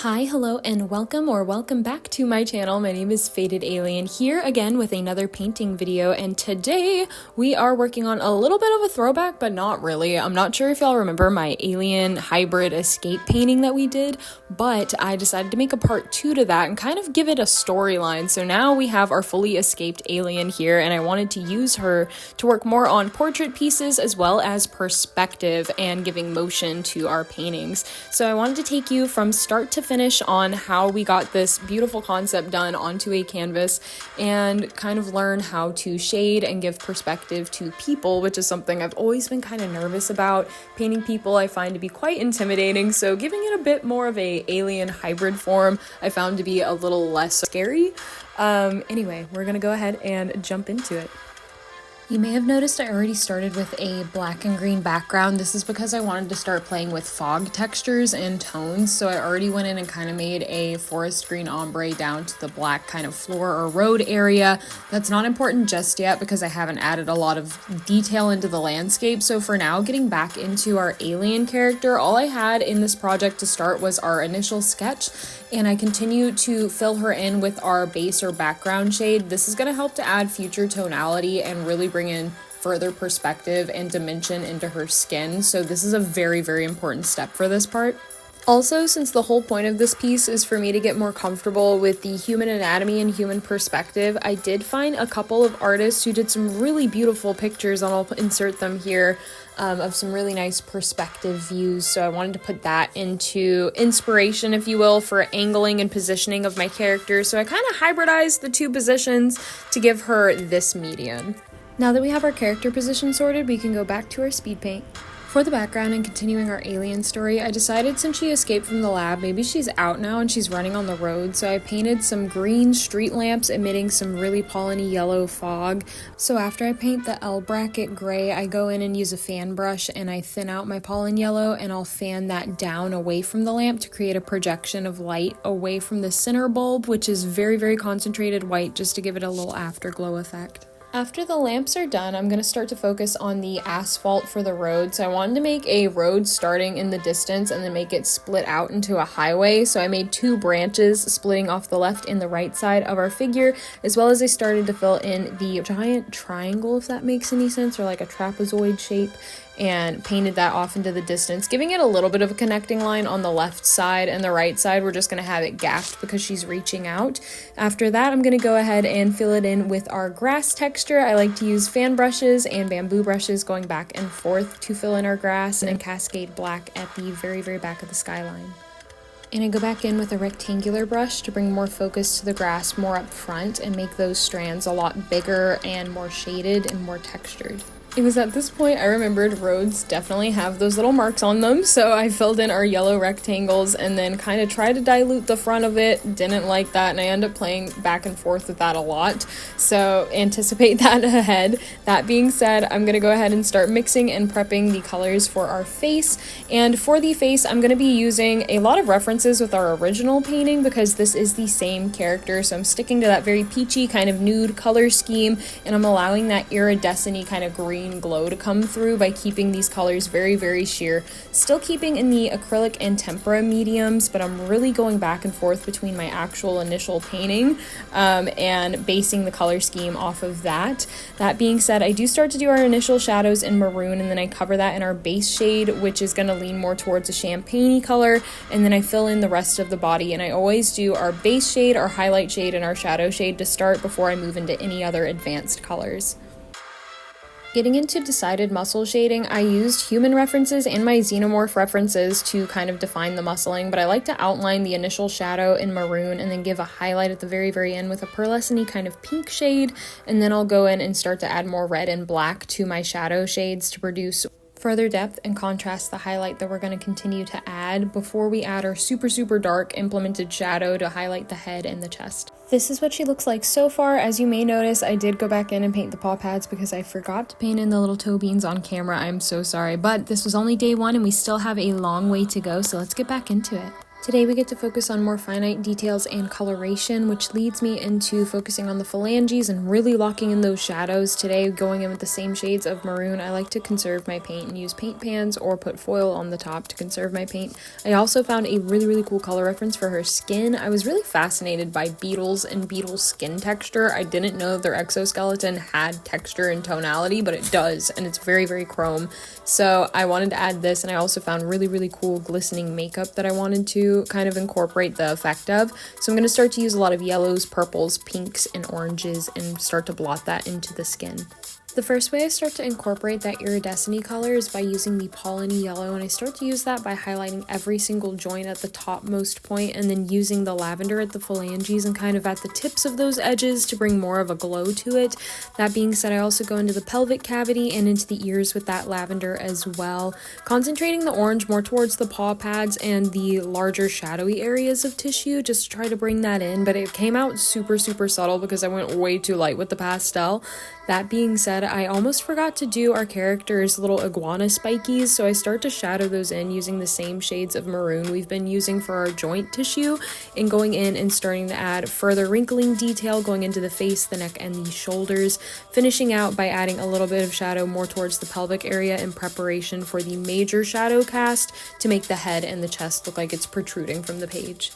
Hi, hello, and welcome back to my channel. My name is Faded Alien, here again with another painting video, and today we are working on a little bit of a throwback, but not really. I'm not sure if y'all remember my alien hybrid escape painting that we did, but I decided to make a part 2 to that and kind of give it a storyline. So now we have our fully escaped alien here, and I wanted to use her to work more on portrait pieces as well as perspective and giving motion to our paintings. So I wanted to take you from start to finish on how we got this beautiful concept done onto a canvas and kind of learn how to shade and give perspective to people, which is something I've always been kind of nervous about. Painting people I find to be quite intimidating, so giving it a bit more of a alien hybrid form I found to be a little less scary. Anyway, we're gonna go ahead and jump into it. You may have noticed I already started with a black and green background. This is because I wanted to start playing with fog textures and tones, so I already went in and kind of made a forest green ombre down to the black kind of floor or road area. That's not important just yet because I haven't added a lot of detail into the landscape, so for now, getting back into our alien character, all I had in this project to start was our initial sketch, and I continue to fill her in with our base or background shade. This is going to help to add future tonality and really bring in further perspective and dimension into her skin. So this is a very, very important step for this part. Also, since the whole point of this piece is for me to get more comfortable with the human anatomy and human perspective, I did find a couple of artists who did some really beautiful pictures, and I'll insert them here, of some really nice perspective views. So I wanted to put that into inspiration, if you will, for angling and positioning of my character. So I kind of hybridized the two positions to give her this medium. Now that we have our character position sorted, we can go back to our speed paint. For the background and continuing our alien story, I decided since she escaped from the lab, maybe she's out now and she's running on the road, so I painted some green street lamps emitting some really polleny yellow fog. So after I paint the L bracket gray, I go in and use a fan brush and I thin out my pollen yellow, and I'll fan that down away from the lamp to create a projection of light away from the center bulb, which is very, very concentrated white, just to give it a little afterglow effect. After the lamps are done, I'm going to start to focus on the asphalt for the road. So I wanted to make a road starting in the distance and then make it split out into a highway. So I made two branches splitting off the left and the right side of our figure, as well as I started to fill in the giant triangle, if that makes any sense, or like a trapezoid shape, and painted that off into the distance, giving it a little bit of a connecting line on the left side, and the right side we're just going to have it gapped because she's reaching out. After that, I'm going to go ahead and fill it in with our grass texture. I like to use fan brushes and bamboo brushes going back and forth to fill in our grass, and then cascade black at the very, very back of the skyline. And I go back in with a rectangular brush to bring more focus to the grass more up front and make those strands a lot bigger and more shaded and more textured. It was at this point I remembered roads definitely have those little marks on them, so I filled in our yellow rectangles and then kind of tried to dilute the front of it. Didn't like that, and I end up playing back and forth with that a lot, so anticipate that ahead. That being said, I'm going to go ahead and start mixing and prepping the colors for our face, and for the face I'm going to be using a lot of references with our original painting because this is the same character, so I'm sticking to that very peachy kind of nude color scheme, and I'm allowing that iridescent-y kind of green glow to come through by keeping these colors very, very sheer, still keeping in the acrylic and tempera mediums, but I'm really going back and forth between my actual initial painting and basing the color scheme off of that. That being said, I do start to do our initial shadows in maroon, and then I cover that in our base shade, which is going to lean more towards a champagne-y color, and then I fill in the rest of the body, and I always do our base shade, our highlight shade, and our shadow shade to start before I move into any other advanced colors. Getting into decided muscle shading, I used human references and my xenomorph references to kind of define the muscling, but I like to outline the initial shadow in maroon and then give a highlight at the very, very end with a pearlescent-y kind of pink shade, and then I'll go in and start to add more red and black to my shadow shades to produce further depth and contrast the highlight that we're going to continue to add before we add our super, super dark implemented shadow to highlight the head and the chest. This is what she looks like so far. As you may notice, I did go back in and paint the paw pads because I forgot to paint in the little toe beans on camera. I'm so sorry, but this was only day one and we still have a long way to go, so let's get back into it. Today we get to focus on more finite details and coloration, which leads me into focusing on the phalanges and really locking in those shadows. Today, going in with the same shades of maroon, I like to conserve my paint and use paint pans or put foil on the top to conserve my paint. I also found a really cool color reference for her skin. I was really fascinated by beetles and beetle skin texture. I didn't know their exoskeleton had texture and tonality, but it does, and it's very chrome. So I wanted to add this, and I also found really cool glistening makeup that I wanted to kind of incorporate the effect of. So I'm going to start to use a lot of yellows, purples, pinks, and oranges and start to blot that into the skin. The first way I start to incorporate that iridescent color is by using the pollen yellow, and I start to use that by highlighting every single joint at the topmost point and then using the lavender at the phalanges and kind of at the tips of those edges to bring more of a glow to it. That being said, I also go into the pelvic cavity and into the ears with that lavender as well, concentrating the orange more towards the paw pads and the larger shadowy areas of tissue just to try to bring that in, but it came out super subtle because I went way too light with the pastel. That being said, I almost forgot to do our character's little iguana spikies, so I start to shadow those in using the same shades of maroon we've been using for our joint tissue, and going in and starting to add further wrinkling detail going into the face, the neck, and the shoulders, finishing out by adding a little bit of shadow more towards the pelvic area in preparation for the major shadow cast to make the head and the chest look like it's protruding from the page.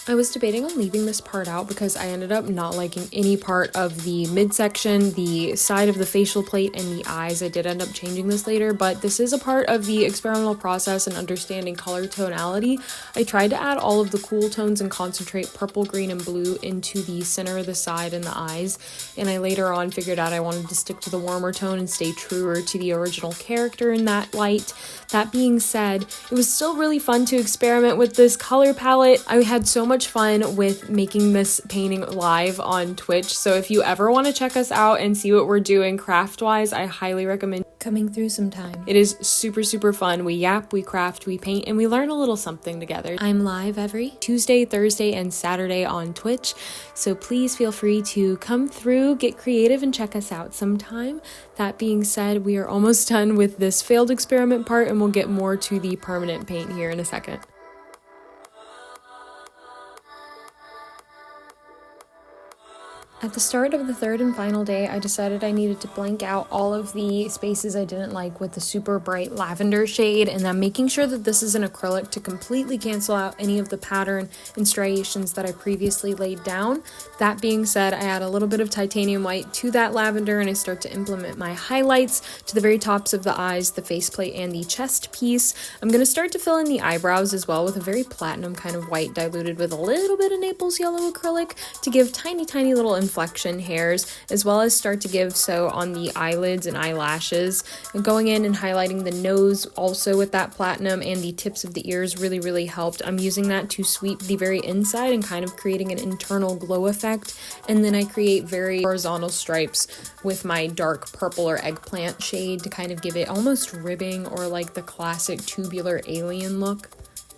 I was debating on leaving this part out because I ended up not liking any part of the midsection, the side of the facial plate, and the eyes. I did end up changing this later, but this is a part of the experimental process and understanding color tonality. I tried to add all of the cool tones and concentrate purple, green, and blue into the center of the side and the eyes, and I later on figured out I wanted to stick to the warmer tone and stay truer to the original character in that light. That being said, it was still really fun to experiment with this color palette. I had so much fun with making this painting live on Twitch, so if you ever want to check us out and see what we're doing craft-wise, I highly recommend coming through sometime. It is super fun. We yap, we craft, we paint, and we learn a little something together. I'm live every Tuesday, Thursday, and Saturday on Twitch, so please feel free to come through, get creative, and check us out sometime. That being said, we are almost done with this failed experiment part, and we'll get more to the permanent paint here in a second. At the start of the third and final day, I decided I needed to blank out all of the spaces I didn't like with the super bright lavender shade, and I'm making sure that this is an acrylic to completely cancel out any of the pattern and striations that I previously laid down. That being said, I add a little bit of titanium white to that lavender and I start to implement my highlights to the very tops of the eyes, the faceplate, and the chest piece. I'm going to start to fill in the eyebrows as well with a very platinum kind of white diluted with a little bit of Naples yellow acrylic to give tiny little inflection hairs, as well as start to give so on the eyelids and eyelashes, and going in and highlighting the nose also with that platinum, and the tips of the ears really helped. I'm using that to sweep the very inside and kind of creating an internal glow effect, and then I create very horizontal stripes with my dark purple or eggplant shade to kind of give it almost ribbing or like the classic tubular alien look.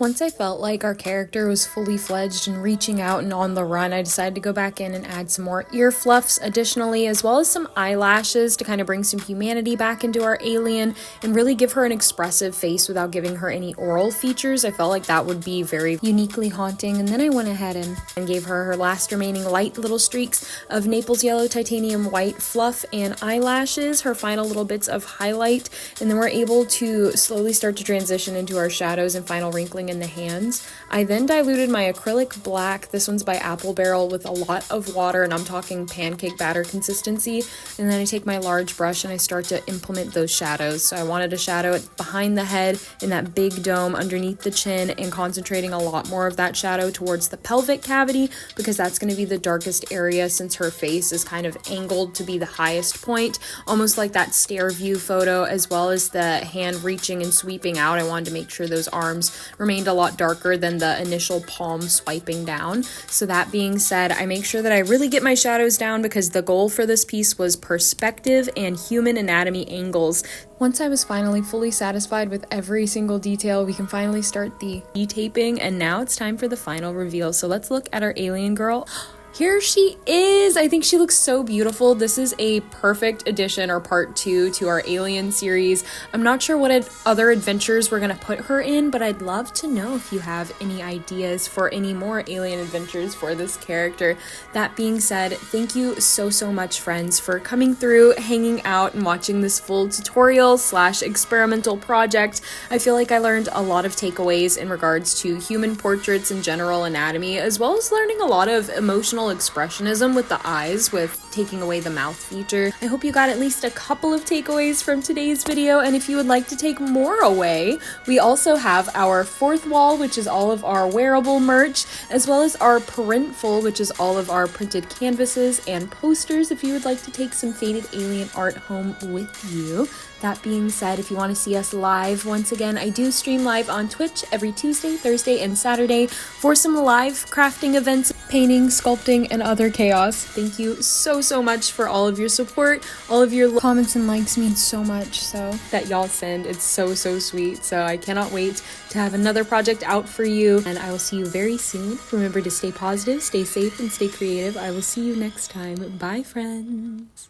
Once I felt like our character was fully fledged and reaching out and on the run, I decided to go back in and add some more ear fluffs additionally, as well as some eyelashes to kind of bring some humanity back into our alien and really give her an expressive face without giving her any oral features. I felt like that would be very uniquely haunting, and then I went ahead and gave her last remaining light little streaks of Naples yellow, titanium white fluff, and eyelashes, her final little bits of highlight, and then we're able to slowly start to transition into our shadows and final wrinkling in the hands. I then diluted my acrylic black, this one's by Apple Barrel, with a lot of water, and I'm talking pancake batter consistency, and then I take my large brush and I start to implement those shadows. So I wanted to shadow it behind the head in that big dome underneath the chin, and concentrating a lot more of that shadow towards the pelvic cavity because that's going to be the darkest area since her face is kind of angled to be the highest point, almost like that stair view photo, as well as the hand reaching and sweeping out. I wanted to make sure those arms remained a lot darker than the initial palm swiping down. So that being said, I make sure that I really get my shadows down because the goal for this piece was perspective and human anatomy angles. Once I was finally fully satisfied with every single detail, we can finally start the de-taping, and now it's time for the final reveal. So let's look at our alien girl. Here she is! I think she looks so beautiful. This is a perfect addition or part 2 to our Alien series. I'm not sure what other adventures we're gonna put her in, but I'd love to know if you have any ideas for any more Alien adventures for this character. That being said, thank you so much, friends, for coming through, hanging out, and watching this full tutorial / experimental project. I feel like I learned a lot of takeaways in regards to human portraits and general anatomy, as well as learning a lot of emotional expressionism with the eyes, with taking away the mouth feature. I hope you got at least a couple of takeaways from today's video, and if you would like to take more away, we also have our 4th wall, which is all of our wearable merch, as well as our printful, which is all of our printed canvases and posters if you would like to take some Faded Alien art home with you. That being said, if you want to see us live, once again, I do stream live on Twitch every Tuesday, Thursday, and Saturday for some live crafting events, painting, sculpting, and other chaos. Thank you so much for all of your support. All of your comments and likes mean so much, so that y'all send. It's so sweet. So I cannot wait to have another project out for you, and I will see you very soon. Remember to stay positive, stay safe, and stay creative. I will see you next time. Bye, friends.